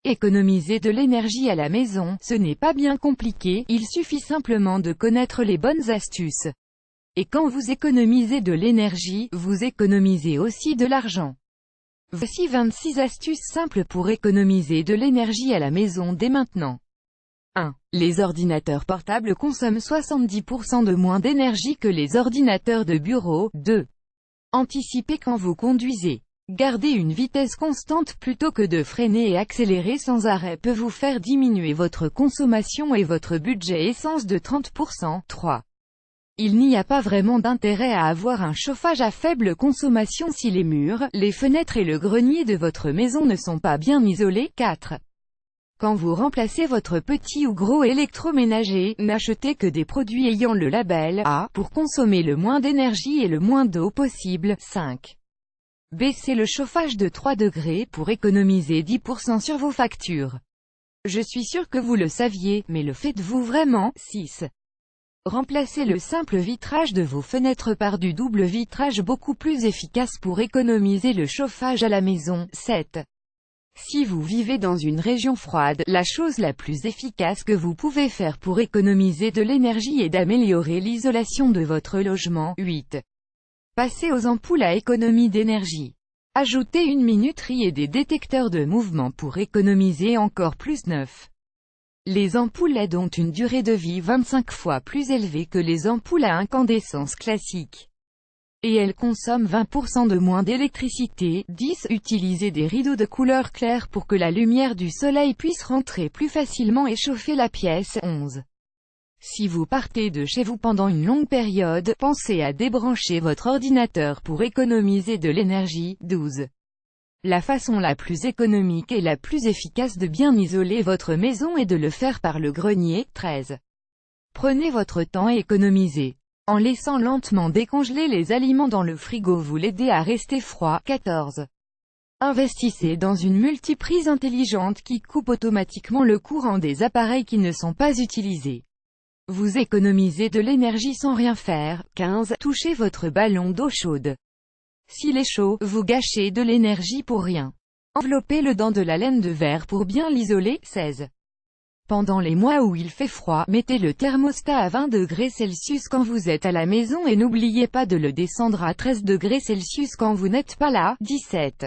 Économiser de l'énergie à la maison, ce n'est pas bien compliqué, il suffit simplement de connaître les bonnes astuces. Et quand vous économisez de l'énergie, vous économisez aussi de l'argent. Voici 26 astuces simples pour économiser de l'énergie à la maison dès maintenant. 1. Les ordinateurs portables consomment 70% de moins d'énergie que les ordinateurs de bureau. 2. Anticipez quand vous conduisez. Garder une vitesse constante plutôt que de freiner et accélérer sans arrêt peut vous faire diminuer votre consommation et votre budget essence de 30%. 3. Il n'y a pas vraiment d'intérêt à avoir un chauffage à faible consommation si les murs, les fenêtres et le grenier de votre maison ne sont pas bien isolés. 4. Quand vous remplacez votre petit ou gros électroménager, n'achetez que des produits ayant le label A pour consommer le moins d'énergie et le moins d'eau possible. 5. Baissez le chauffage de 3 degrés pour économiser 10% sur vos factures. Je suis sûr que vous le saviez, mais le faites-vous vraiment? 6. Remplacez le simple vitrage de vos fenêtres par du double vitrage beaucoup plus efficace pour économiser le chauffage à la maison. 7. Si vous vivez dans une région froide, la chose la plus efficace que vous pouvez faire pour économiser de l'énergie est d'améliorer l'isolation de votre logement. 8. Passez aux ampoules à économie d'énergie. Ajoutez une minuterie et des détecteurs de mouvement pour économiser encore plus. 9. Les ampoules LED ont une durée de vie 25 fois plus élevée que les ampoules à incandescence classiques. Et elles consomment 20% de moins d'électricité. 10. Utilisez des rideaux de couleur claire pour que la lumière du soleil puisse rentrer plus facilement et chauffer la pièce. 11. Si vous partez de chez vous pendant une longue période, pensez à débrancher votre ordinateur pour économiser de l'énergie. 12. La façon la plus économique et la plus efficace de bien isoler votre maison est de le faire par le grenier. 13. Prenez votre temps et économisez. En laissant lentement décongeler les aliments dans le frigo vous l'aidez à rester froid. 14. Investissez dans une multiprise intelligente qui coupe automatiquement le courant des appareils qui ne sont pas utilisés. Vous économisez de l'énergie sans rien faire. 15. Touchez votre ballon d'eau chaude. S'il est chaud, vous gâchez de l'énergie pour rien. Enveloppez-le dans de la laine de verre pour bien l'isoler. 16. Pendant les mois où il fait froid, mettez le thermostat à 20 degrés Celsius quand vous êtes à la maison et n'oubliez pas de le descendre à 13 degrés Celsius quand vous n'êtes pas là. 17.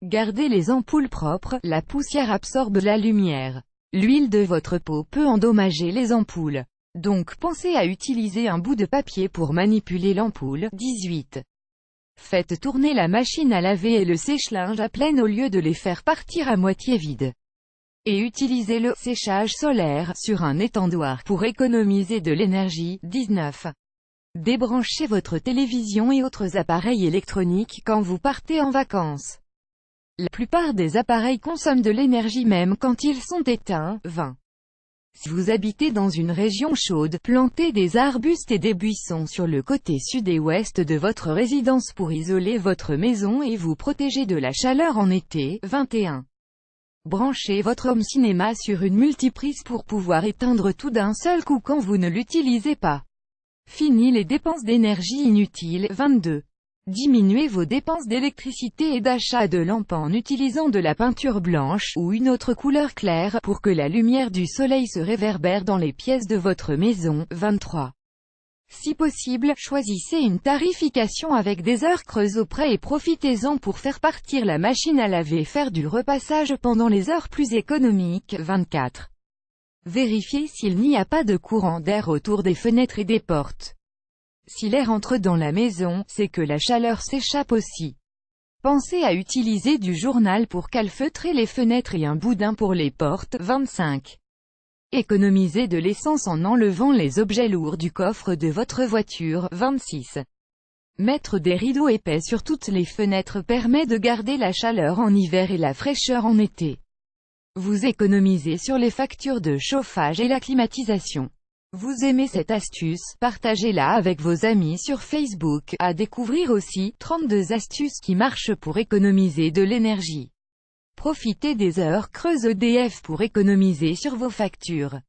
Gardez les ampoules propres, la poussière absorbe la lumière. L'huile de votre peau peut endommager les ampoules. Donc pensez à utiliser un bout de papier pour manipuler l'ampoule. 18. Faites tourner la machine à laver et le sèche-linge à pleine au lieu de les faire partir à moitié vides. Et utilisez le séchage solaire sur un étendoir pour économiser de l'énergie. 19. Débranchez votre télévision et autres appareils électroniques quand vous partez en vacances. La plupart des appareils consomment de l'énergie même quand ils sont éteints. 20. Si vous habitez dans une région chaude, plantez des arbustes et des buissons sur le côté sud et ouest de votre résidence pour isoler votre maison et vous protéger de la chaleur en été. 21. Branchez votre home cinéma sur une multiprise pour pouvoir éteindre tout d'un seul coup quand vous ne l'utilisez pas. Fini les dépenses d'énergie inutiles. 22. Diminuez vos dépenses d'électricité et d'achat de lampes en utilisant de la peinture blanche ou une autre couleur claire pour que la lumière du soleil se réverbère dans les pièces de votre maison. 23. Si possible, choisissez une tarification avec des heures creuses auprès et profitez-en pour faire partir la machine à laver et faire du repassage pendant les heures plus économiques. 24. Vérifiez s'il n'y a pas de courant d'air autour des fenêtres et des portes. Si l'air entre dans la maison, c'est que la chaleur s'échappe aussi. Pensez à utiliser du journal pour calfeutrer les fenêtres et un boudin pour les portes. 25. Économisez de l'essence en enlevant les objets lourds du coffre de votre voiture. 26. Mettre des rideaux épais sur toutes les fenêtres permet de garder la chaleur en hiver et la fraîcheur en été. Vous économisez sur les factures de chauffage et la climatisation. Vous aimez cette astuce, partagez-la avec vos amis sur Facebook. À découvrir aussi, 32 astuces qui marchent pour économiser de l'énergie. Profitez des heures creuses EDF pour économiser sur vos factures.